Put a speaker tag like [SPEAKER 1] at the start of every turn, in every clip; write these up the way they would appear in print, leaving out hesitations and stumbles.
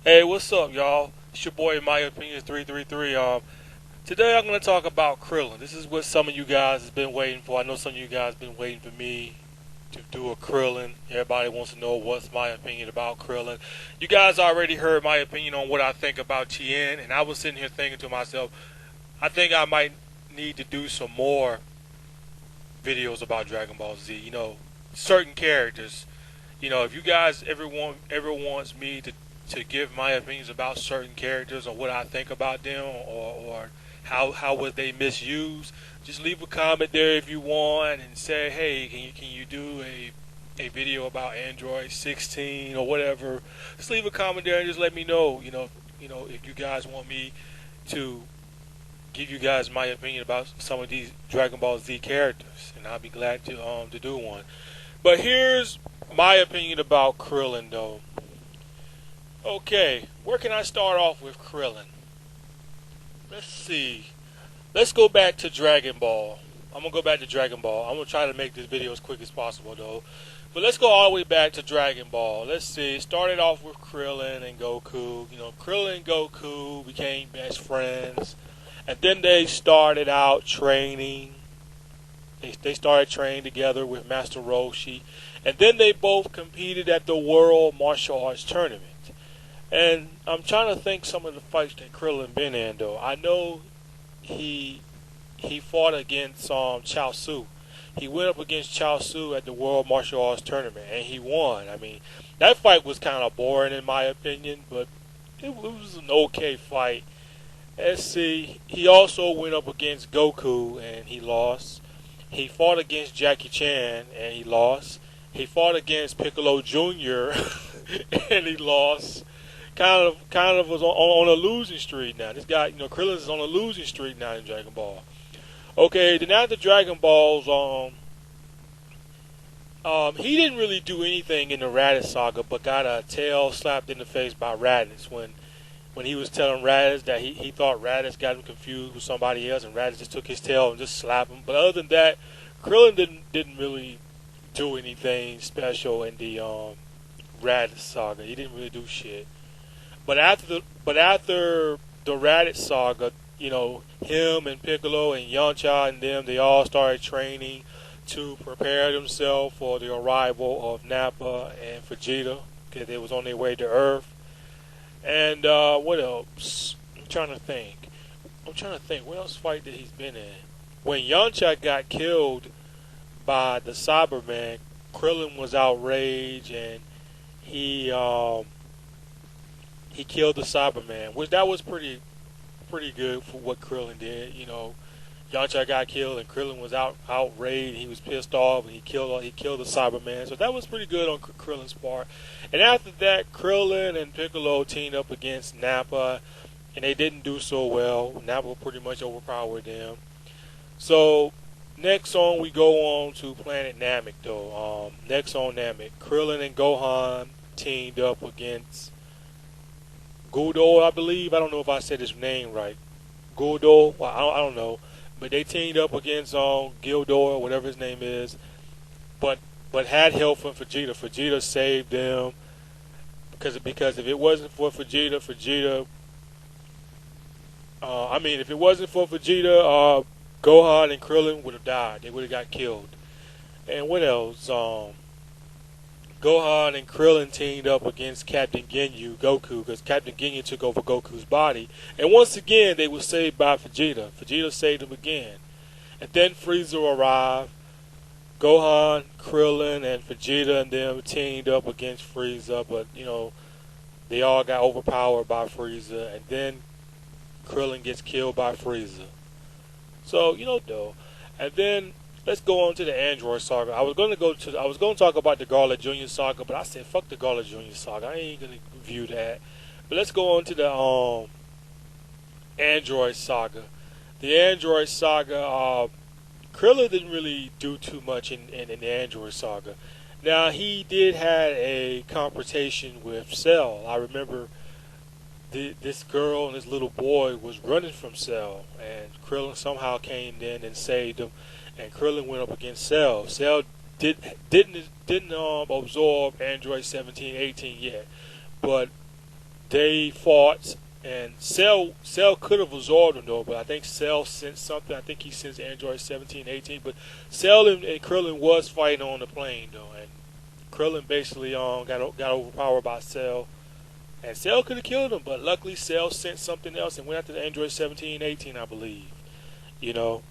[SPEAKER 1] Hey, what's up, y'all? It's your boy, My Opinion 333. Today I'm going to talk about krillin. This is what some of you guys has been waiting for. I know some of you guys have been waiting for me to do a krillin. Everybody wants to know what's my opinion about krillin. You guys already heard my opinion on what I think about Tien, and I was sitting here thinking to myself, I think I might need to do some more videos about Dragon Ball Z. Certain characters. If you guys ever wants me to give my opinions about certain characters or what I think about them or how was they misused, just leave a comment there if you want and say, hey, can you do a video about Android 16 or whatever. Just leave a comment there and just let me know. If you guys want me to give you guys my opinion about some of these Dragon Ball Z characters, and I'll be glad to do one. But here's my opinion about krillin, though. Okay, where can I start off with krillin? Let's see. Let's go back to Dragon Ball. I'm going to go back to Dragon Ball. I'm going to try to make this video as quick as possible, though. But let's go all the way back to Dragon Ball. Let's see. It started off with Krillin and Goku. Krillin and Goku became best friends. And then they started out training. They started training together with Master Roshi. And then they both competed at the World Martial Arts Tournament. And I'm trying to think some of the fights that Krillin been in, though. I know he fought against Chaozu. He went up against Chaozu at the World Martial Arts Tournament, and he won. I mean, that fight was kind of boring in my opinion, but it was an okay fight. Let's see. He also went up against Goku, and he lost. He fought against Jackie Chan, and he lost. He fought against Piccolo Jr., and he lost. Kind of was on a losing streak now. This guy, Krillin is on a losing streak now in Dragon Ball. Okay, then after Dragon Balls, he didn't really do anything in the Raditz saga, but got a tail slapped in the face by Raditz when he was telling Raditz that he thought Raditz got him confused with somebody else, and Raditz just took his tail and just slapped him. But other than that, Krillin didn't really do anything special in the Raditz saga. He didn't really do shit. But after the Raditz saga, him and Piccolo and Yamcha and them, they all started training to prepare themselves for the arrival of Nappa and Vegeta, because they was on their way to Earth. And what else? I'm trying to think. What else fight that he's been in? When Yamcha got killed by the Cyberman, Krillin was outraged, and he killed the Cyberman, which that was pretty good for what Krillin did. Yamcha got killed, and Krillin was outraged. He was pissed off, and he killed the Cyberman. So that was pretty good on Krillin's part. And after that, Krillin and Piccolo teamed up against Nappa, and they didn't do so well. Nappa pretty much overpowered them. So next on, we go on to Planet Namek, though. Next on Namek, Krillin and Gohan teamed up against Guldo, I believe. I don't know if I said his name right. Guldo, well, I don't know. But they teamed up against Gildor, whatever his name is. But had help from Vegeta. Vegeta saved them. Because if it wasn't for Vegeta, if it wasn't for Vegeta, Gohan and Krillin would have died. They would have got killed. And what else? Gohan and Krillin teamed up against Captain Ginyu, Goku, because Captain Ginyu took over Goku's body. And once again, they were saved by Vegeta. Vegeta saved them again. And then Frieza arrived. Gohan, Krillin, and Vegeta and them teamed up against Frieza, but, they all got overpowered by Frieza. And then Krillin gets killed by Frieza. So, though. And then let's go on to the Android saga. I was going to talk about the Garlic Jr. saga, but I said fuck the Garlic Jr. saga. I ain't going to review that. But let's go on to the Android saga. The Android saga, Krillin didn't really do too much in the Android saga. Now, he did have a confrontation with Cell. I remember this girl and this little boy was running from Cell, and Krillin somehow came in and saved them. And Krillin went up against Cell. Cell didn't absorb Android 17, 18 yet, but they fought, and Cell could have absorbed him though, but I think Cell sent something. I think he sends Android 17, 18, but Cell and Krillin was fighting on the plane though, and Krillin basically got overpowered by Cell, and Cell could have killed him, but luckily Cell sent something else and went after the Android 17, 18, I believe. You know.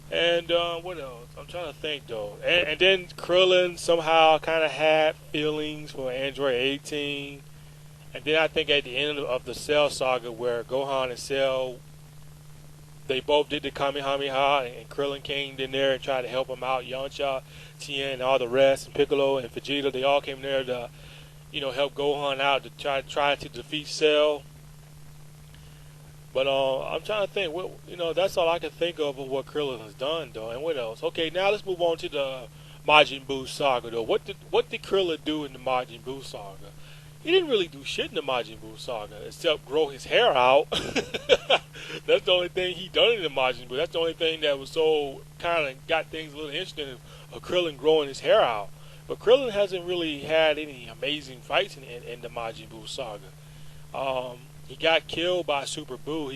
[SPEAKER 1] And what else? I'm trying to think though. And then Krillin somehow kind of had feelings for Android 18. And then I think at the end of the Cell saga, where Gohan and Cell, they both did the Kamehameha, and Krillin came in there and tried to help him out. Yamcha, Tien, and all the rest, and Piccolo and Vegeta, they all came there to, help Gohan out to try to defeat Cell. But I'm trying to think. That's all I can think of what Krillin has done, though. And what else? Okay, now let's move on to the Majin Buu saga, though. What did Krillin do in the Majin Buu saga? He didn't really do shit in the Majin Buu saga, except grow his hair out. That's the only thing he done in the Majin Buu. That's the only thing that was so kind of got things a little interesting of Krillin growing his hair out. But Krillin hasn't really had any amazing fights in the Majin Buu saga. He got killed by Super Buu.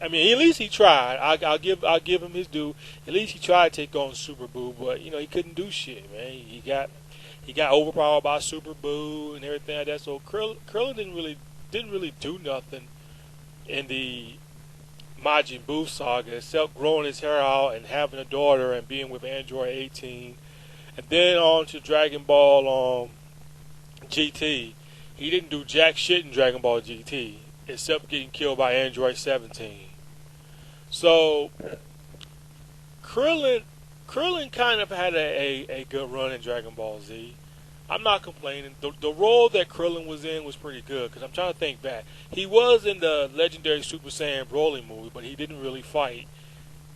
[SPEAKER 1] At least he tried. I'll give him his due. At least he tried to take on Super Buu, but he couldn't do shit, man. He got overpowered by Super Buu and everything like that. So Krillin didn't really do nothing in the Majin Buu saga except growing his hair out and having a daughter and being with Android 18. And then on to Dragon Ball GT. He didn't do jack shit in Dragon Ball GT except getting killed by Android 17. So Krillin kind of had a good run in Dragon Ball Z. I'm not complaining. The role that Krillin was in was pretty good, because I'm trying to think back. He was in the legendary Super Saiyan Broly movie, but he didn't really fight.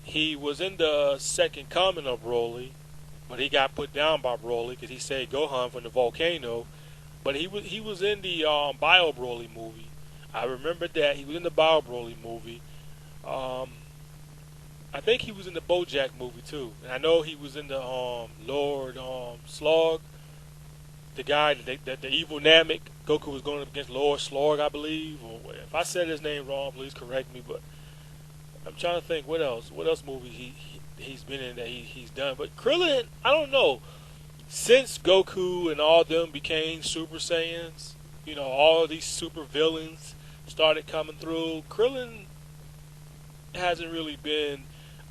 [SPEAKER 1] He was in the second coming of Broly, but he got put down by Broly because he saved Gohan from the volcano. But he was in the Bio Broly movie. I remember that. He was in the Bio Broly movie. I think he was in the BoJack movie too. And I know he was in the Lord Slog. The guy, the evil Namek. Goku was going up against Lord Slog, I believe. Or if I said his name wrong, please correct me. But I'm trying to think what else movie he's been in that he's done. But Krillin, I don't know. Since Goku and all them became Super Saiyans, all these super villains started coming through, Krillin hasn't really been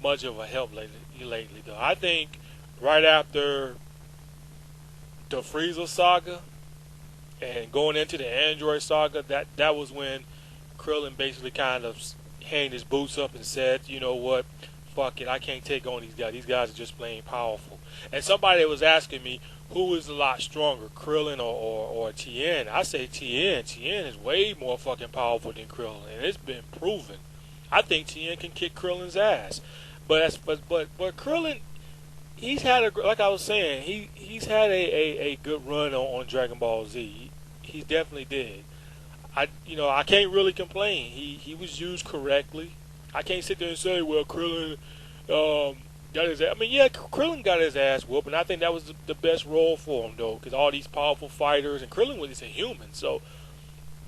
[SPEAKER 1] much of a help lately though. I think right after the Frieza saga and going into the Android saga, that was when Krillin basically kind of hanged his boots up and said, you know what, fuck it, I can't take on these guys. These guys are just plain powerful. And somebody was asking me, who is a lot stronger, Krillin or Tien? I say Tien. Tien is way more fucking powerful than Krillin, and it's been proven. I think Tien can kick Krillin's ass. But Krillin, he's had like I was saying, he's had a good run on Dragon Ball Z. He definitely did. I can't really complain. He was used correctly. I can't sit there and say, well, Krillin got his ass. Krillin got his ass whooped, and I think that was the best role for him though, because all these powerful fighters, and Krillin was a human, so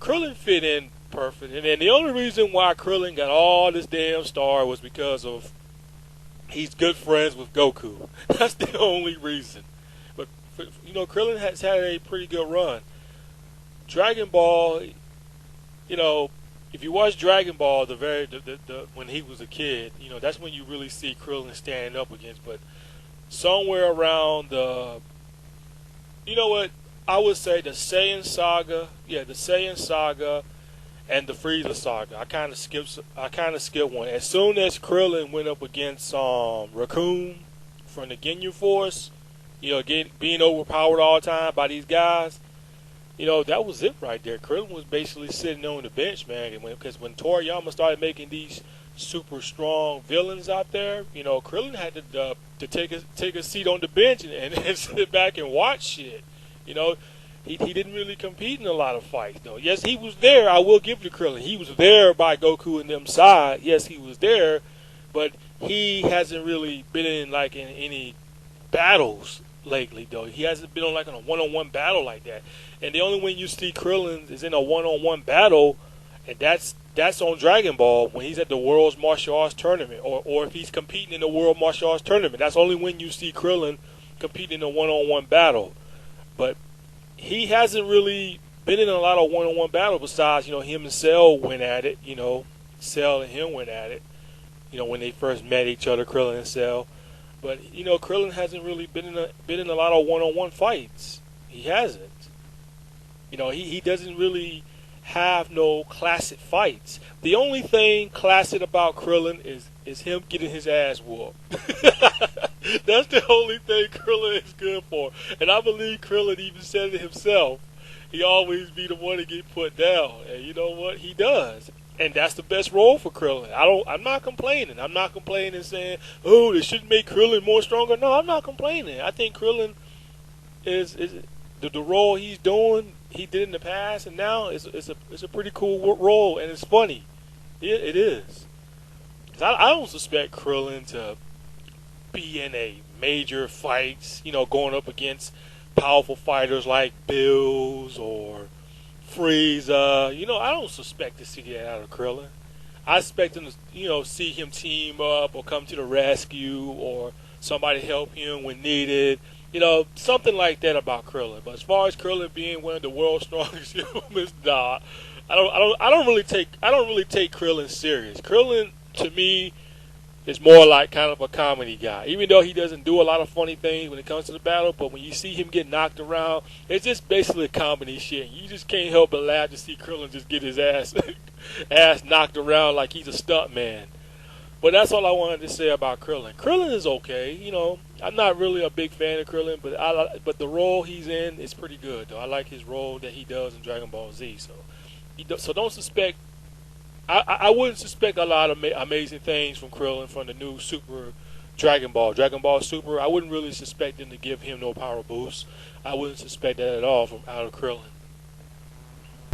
[SPEAKER 1] Krillin fit in perfect. And then the only reason why Krillin got all this damn star was because of he's good friends with Goku. That's the only reason. But Krillin has had a pretty good run. Dragon Ball, if you watch Dragon Ball, the when he was a kid, that's when you really see Krillin standing up against. But somewhere around I would say the Saiyan saga, and the Frieza saga. I kind of skipped one. As soon as Krillin went up against Raccoon from the Ginyu Force, being overpowered all the time by these guys, that was it right there. Krillin was basically sitting on the bench, man. Because when Toriyama started making these super strong villains out there, Krillin had to take a seat on the bench and sit back and watch shit. He didn't really compete in a lot of fights, though. Yes, he was there. I will give it to Krillin. He was there by Goku and them side. Yes, he was there, but he hasn't really been in any battles. lately, though. He hasn't been on like on a one-on-one battle like that. And the only when you see Krillin is in a one-on-one battle, and that's on Dragon Ball when he's at the World's Martial Arts Tournament, or if he's competing in the World Martial Arts Tournament. That's only when you see Krillin competing in a one-on-one battle. But he hasn't really been in a lot of one-on-one battles besides, him and Cell went at it. Cell and him went at it. When they first met each other, Krillin and Cell. But Krillin hasn't really been in a lot of one-on-one fights. He hasn't. He doesn't really have no classic fights. The only thing classic about Krillin is him getting his ass whooped. That's the only thing Krillin is good for. And I believe Krillin even said it himself. He always be the one to get put down. And you know what? He does. And that's the best role for Krillin. I'm not complaining. I'm not complaining saying, oh, they shouldn't make Krillin more stronger. No, I'm not complaining. I think Krillin is the role he's doing, he did in the past, and now it's a pretty cool role, and it's funny. It is. 'Cause I don't suspect Krillin to be in a major fights, going up against powerful fighters like Bills or Frieza. I don't suspect to see that out of Krillin. I expect him to, see him team up or come to the rescue or somebody help him when needed. Something like that about Krillin. But as far as Krillin being one of the world's strongest humans, nah, I don't really take Krillin serious. Krillin to me is more like kind of a comedy guy, even though he doesn't do a lot of funny things when it comes to the battle. But when you see him get knocked around, it's just basically comedy shit. You just can't help but laugh to see Krillin just get his ass knocked around like he's a stunt man. But that's all I wanted to say about Krillin. Krillin is okay, I'm not really a big fan of Krillin, but the role he's in is pretty good, though. I like his role that he does in Dragon Ball Z. So don't suspect. I wouldn't suspect a lot of amazing things from Krillin from the new Super Dragon Ball Super. I wouldn't really suspect them to give him no power boost. I wouldn't suspect that at all out of Krillin.